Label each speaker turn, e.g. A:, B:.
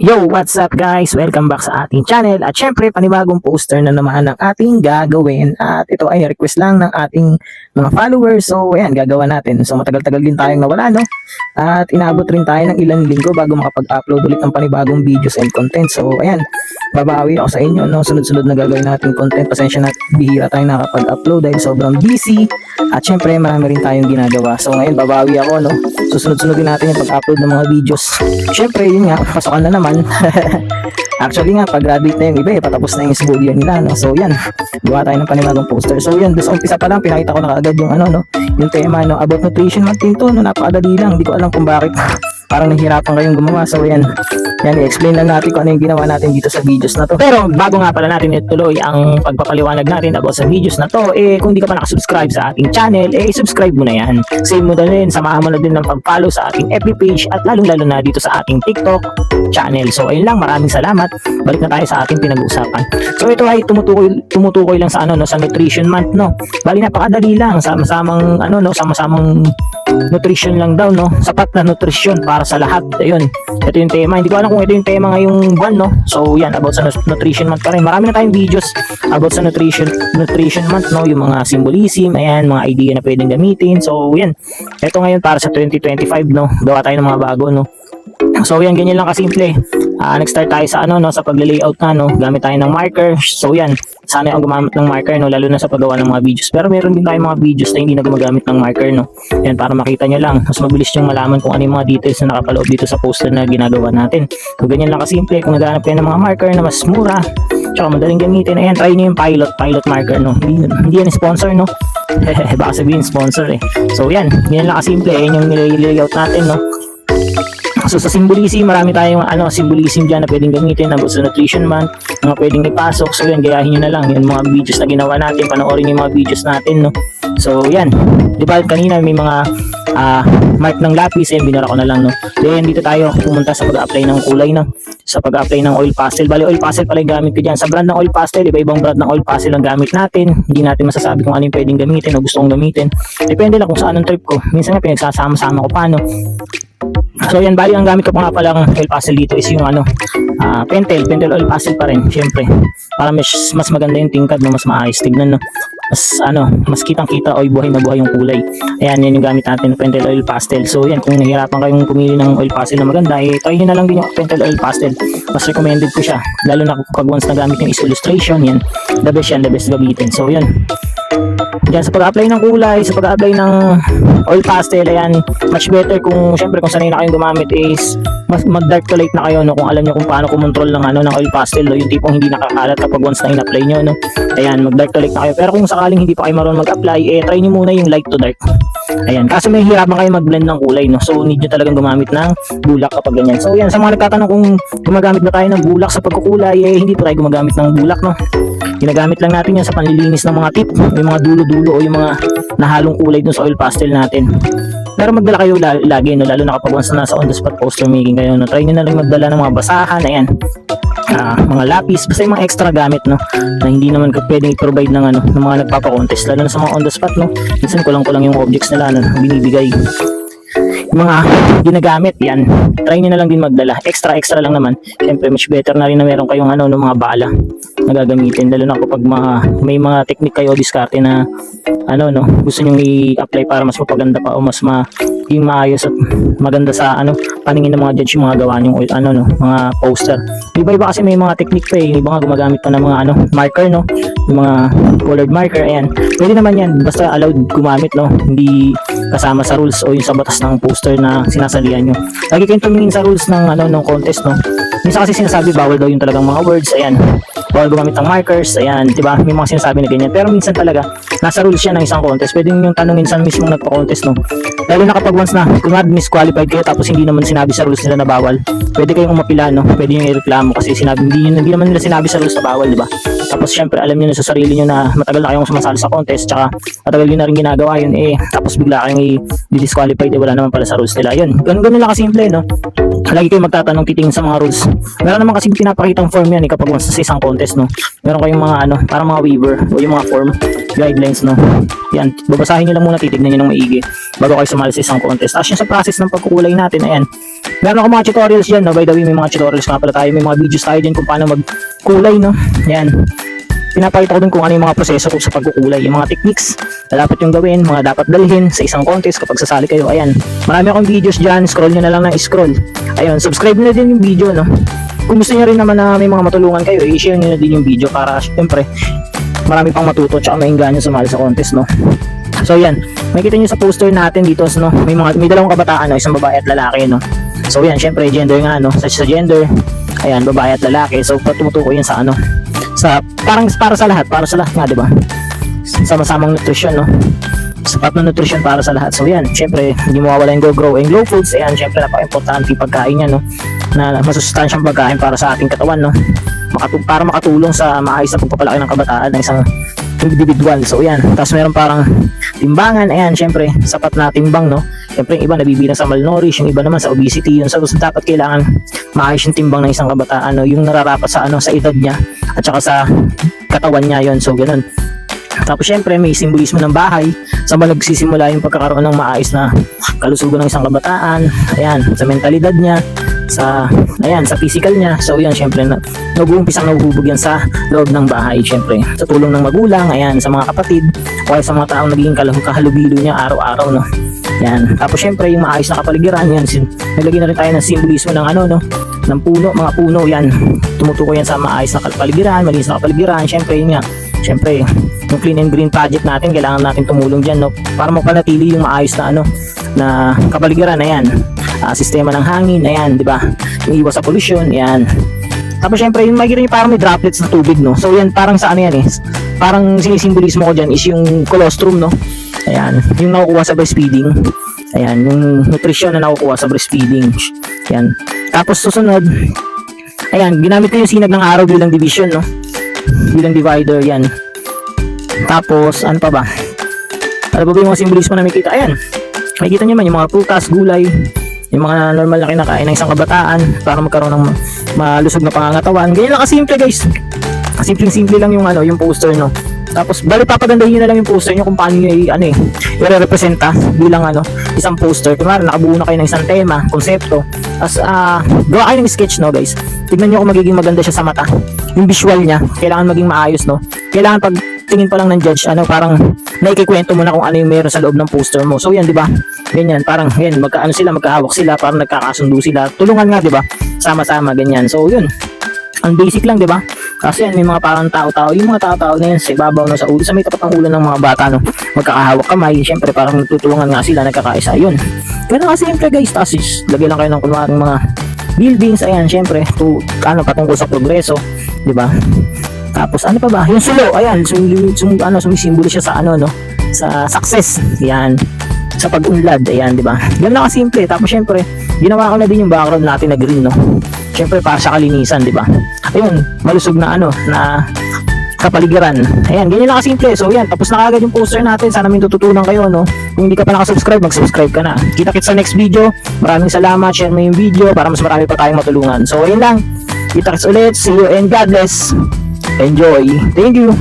A: Yo, what's up guys? Welcome back sa ating channel at syempre panibagong poster na naman ang ating gagawin at ito ay request lang ng ating mga followers, so ayan gagawa natin. So matagal-tagal din tayong nawala, no? At inabot rin tayo ng ilang linggo bago makapag-upload ulit ng panibagong videos and content. So ayan, babawi ako sa inyo, no? Sunod-sunod na gagawin natin content. Pasensya na bihira tayo nakapag-upload dahil sobrang busy at syempre marami rin tayong ginagawa. So ngayon babawi ako, no? Susunod-sunod din natin yung pag-upload ng mga videos. Syempre yun nga, pasokan na naman. Actually nga, pag-graduate na yung iba patapos na yung school year nila, no? So yan, gawa tayo ng panibagong poster. So yan, sa umpisa pa lang, pinakita ko na kaagad yung yung tema, no? About nutrition month din to, no? Napakadali lang, hindi ko alam kung bakit parang nahihirapan kayong gumawa. So yan, i-explain lang natin kung ano yung ginawa natin dito sa videos na to. Pero bago nga pala natin ituloy ang pagpapaliwanag natin about sa videos na to, kung di ka pa nakasubscribe sa ating channel, subscribe mo na yan. Save mo na rin, samahan mo na din ng pag-follow sa ating FB page at lalong-lalo na dito sa ating TikTok channel. So ayun lang, maraming salamat. Balik na tayo sa ating pinag-uusapan. So ito ay tumutukoy lang sa sa nutrition month, no. Bali napakadali lang, sama-samang sama-samang nutrition lang daw, no. Sapat na nutrition para sa lahat. Ayun. Ito yung tema. Hindi ko alam kung ito yung tema ngayong buwan, no. So yan, about sa nutrition month pa rin. Marami na tayong videos about sa nutrition month, no. Yung mga symbolism, ayan, mga idea na pwedeng gamitin. So yan. Ito ngayon para sa 2025, no. Gawa tayo ng mga bago, no. So yan, ganyan lang kasimple. Nag-start tayo sa sa pag-layout na, no. Gamit tayo ng marker. So yan, sana ako gumamit ng marker, no, lalo na sa paggawa ng mga videos. Pero meron din tayong mga videos na hindi na gumagamit ng marker, no. Yan, para makita nyo lang. Mas mabilis yung malaman kung ano yung mga details na nakapaloob dito sa poster na ginagawa natin. So ganyan lang kasimple. Kung naghanap kayo ng mga marker na mas mura, tsaka madaling gamitin, ayan, try nyo yung pilot marker, no. Hindi yan sponsor, no. Baka sabihin sponsor, So yan lang kasimple. Ayan yung layout natin, no. So sa symbolism, marami tayong symbolism dyan na pwedeng gamitin about sa nutrition month, mga pwedeng ipasok. So yan, gayahin nyo na lang yung mga videos na ginawa natin, panoorin yung mga videos natin, no. So yan, di ba kanina may mga mark ng lapis, binara ko na lang, no. Then dito tayo pumunta sa pag-apply ng kulay, no. Sa pag-apply ng oil pastel. Bali oil pastel pala yung gamit ko dyan. Sa brand ng oil pastel, iba-ibang brand ng oil pastel ang gamit natin. Hindi natin masasabi kung ano yung pwedeng gamitin o gusto kong gamitin. Depende lang kung saan ang trip ko. Minsan nga pinagsasama-sama ko pa, no. So yan, bali ang gamit ko pa nga palang oil pastel dito is yung pentel oil pastel pa rin, syempre. Para mas maganda yung tingkad, no, mas maayos tignan, no. Mas kitang-kita o buhay na buhay yung kulay. Ayan, yan yung gamit natin, pentel oil pastel. So yan, kung nahihirapan kayong pumili ng oil pastel na maganda, try nyo na lang din yung pentel oil pastel. Mas recommended ko siya, lalo na kapag once na gamit yung illustration, yan, the best gamitin. So yan. Yan, sa pag-apply ng kulay, sa pag-apply ng oil pastel, ayan, much better kung sanay na kayong gumamit is mag-dark to light na kayo, no, kung alam nyo kung paano kumontrol ng ng oil pastel, no, yung tipong hindi nakakalat kapag once na in-apply nyo, no. Ayan, mag-dark to light na kayo. Pero kung sakaling hindi pa kayo marunong mag-apply, try nyo muna yung light to dark. Ayan, kaso may hirapan kayo mag-blend ng kulay, no. So need nyo talagang gumamit ng bulak kapag ganyan. So yan, sa mga nagtatanong kung gumagamit na tayo ng bulak sa pagkukulay, hindi po tayo gumagamit ng bulak, no. Ginagamit lang natin yan sa panlilinis ng mga tip, yung mga dulo-dulo o yung mga nahalong kulay dun sa oil pastel natin. Pero magdala kayo lagi, no, lalo na kapag once na nasa on the spot poster making kayo, no. Try nyo na lang magdala ng mga basahan, ayan, mga lapis, basta yung mga extra gamit, no, na hindi naman pwedeng i-provide ng ng mga nagpapa-contest, lalo na sa mga on the spot, no. Minsan kulang-kulang yung objects nila na binibigay. Yung mga ginagamit, yan, try nyo na lang din magdala, extra lang naman. Siyempre much better na rin na meron kayong ng mga bala na gagamitin, lalo na kapag may mga technique kayo diskarte na gusto nyo i-apply para mas mapaganda pa o mas yung maayos at maganda sa paningin ng mga judge yung mga gawa nyong mga poster. Iba-iba kasi may mga technique pa, iba nga gumagamit pa ng mga marker, no, yung mga colored marker. Ayan, pwede naman yan, basta allowed gumamit, no, hindi kasama sa rules o yung sa batas ng poster na sinasalihan nyo. Lagi kayong tumingin sa rules ng ng contest, no. Minsan kasi sinasabi bawal daw yung talagang mga words, ayan, bawal gumamit ng markers, ayan, diba, may mga sinasabi na ganyan. Pero minsan talaga nasa rules yan ng isang contest. Pwede yung tanungin sa mismo nagpa-contest, no. Lalo na kapag once na kunwari misqualified kayo tapos hindi naman sinabi sa rules nila na bawal, pwede kayong umapila, no. Pwede yung i-reklamo kasi hindi naman nila sinabi sa rules na bawal, diba. Tapos syempre alam niyo na sa sarili niyo na matagal na kayong sumasali sa contest, tsaka matagal niyo na rin ginagawa yun, tapos bigla kayong i-disqualified, wala naman pala sa rules nila. Yun, ganun lang kasimple, no. lagi kayo magtatanong, titingin sa mga rules. Meron naman kasi pinapakitang form yan kapag once sa isang contest, no. Meron kayong mga para mga waiver o yung mga form guidelines, no. Yan, babasahin nyo lang muna, titignan nyo ng maigi bago kayo sumali sa isang contest. As yun sa process ng pagkukulay natin, ayan. Meron ako mga tutorials dyan, no. By the way, may mga tutorials nga pala tayo, may mga videos tayo dyan kung paano magkulay, no. Ayan, pinapakita ko din kung ano yung mga proseso ko sa pagkukulay, yung mga techniques na dapat yung gawin, mga dapat dalhin sa isang contest kapag sasali kayo. Ayan, marami akong videos dyan, scroll nyo na lang ng scroll. Ayun, subscribe na din yung video, no. Kung gusto nyo rin naman na may mga matulungan kayo, i-share nyo na din yung video para syempre marami pang matuto tsaka mainggan nyo sumali sa contest, no. So yan, makikita nyo sa poster natin dito, no, may dalawang kabataan, no, isang babae at lalaki, no. So yan, syempre gender nga, no, sa gender, ayan, babae at lalaki. So tumutukoy yan sa sa parang para sa lahat nga, di ba? Sama-samang nutrition, no? Sapat na nutrition para sa lahat. So yan, syempre hindi mawawala yung Go Grow and Glow Foods. Ayan, syempre napaka-importante pagkain yan, no? Na masustansyang pagkain para sa ating katawan, no? Para makatulong sa maayos na pagpapalaki ng kabataan ng isang individual. So yan, tapos meron parang timbangan. Ayan, syempre sapat na timbang, no? Syempre yung iba nabibilang sa malnourished, yung iba naman sa obesity. Yun, so dapat kailangan maayos yung timbang ng isang kabataan, no? Yung nararapat sa sa edad niya at saka sa katawan niya, yon. So ganun. Tapos syempre may simbolismo ng bahay, saan ba nagsisimula yung pagkakaroon ng maayos na kalusugan ng isang kabataan. Ayan, sa mentalidad niya, sa physical niya. So yan, syempre nag-uumpisang nahuhubog yan sa loob ng bahay, syempre sa tulong ng magulang, ayan, sa mga kapatid o sa mga taong naging kahalubilo niya araw-araw, no. Yan, tapos syempre yung maayos na kapaligiran, yan, naglagay na rin tayo ng simbolismo ng ng puno, mga puno, yan, tumutukoy yan sa maayos na kapaligiran, malinis na kapaligiran. Syempre yun nga, syempre yung Clean and Green Project natin, kailangan natin tumulong dyan, no, para mapanatili yung maayos na na kapaligiran. Ayan, sistema ng hangin, ayan, di ba, yung iwas sa pollution, yan. Tapos syempre yung makikita nyo parang may droplets na tubig, no. So yan, parang sa yan parang sinisimbolismo ko dyan is yung colostrum, no. Ayan, yung nakukuha sa breastfeeding. Ayan, yung nutrition na nakukuha sa breastfeeding. Ayan, tapos susunod, ayan, ginamit ko yung sinag ng araw bilang division, no, bilang divider. Yan, tapos ano pa ba, ano ba yung mga simbolismo na makikita? Ayan, makikita nyo man yung mga prutas, gulay, yung mga normal na kinakain ng isang kabataan para magkaroon ng malusog na pangangatawan. Ganyan lang kasimple, guys. Simple lang yung yung poster, no. Tapos bali papagandahin nyo na lang yung poster nyo kung paano nyo i-representa bilang isang poster. Kunwari nakabuo na kayo ng isang tema, konsepto, as gawa kayo ng sketch, no, guys. Tignan nyo kung magiging maganda siya sa mata. Yung visual niya kailangan maging maayos, no. Kailangan pag tingin pa lang ng judge, parang naikikwento mo na kung ano yung meron sa loob ng poster mo. So yan, di ba? Ganyan, parang yan, magkahawak sila, parang nagkakasundo sila. Tulungan nga, di ba? Sama-sama, ganyan. So yun, ang basic lang, di ba? Kasi yan, may mga parang tao-tao, yung mga tao-tao na yan sa ibabaw, no, sa ulo, sa may tapat ng ulo ng mga bata, no, magkakahawak kamay. Syempre parang tutulungan nga sila, nagkakaisa. Yun, ganun kasi syempre, guys. Tapos lagay lang kayo ng kunwaring mga buildings. Ayan, syempre patungkol sa progreso, di ba? Tapos ano pa ba? Yung sulo, ayan, sumisimbolo siya sa sa success. Yan, sa pag-unlad, ayan, di ba? Ganun lang kasimple. Tapos syempre, ginawa ko na din yung background natin na green, no. Syempre para sa kalinisan, di ba? Ayun, malusog na na kapaligiran. Ayan, ganyan lang kasimple. So yan, tapos na agad yung poster natin. Sana may tututunan kayo, no. Kung hindi ka pa nakasubscribe, mag-subscribe ka na. Kita-kits sa next video. Maraming salamat. Share mo yung video para mas marami pa tayong matulungan. So ayun lang. Kita-kits ulit. See you and God bless. Enjoy. Thank you.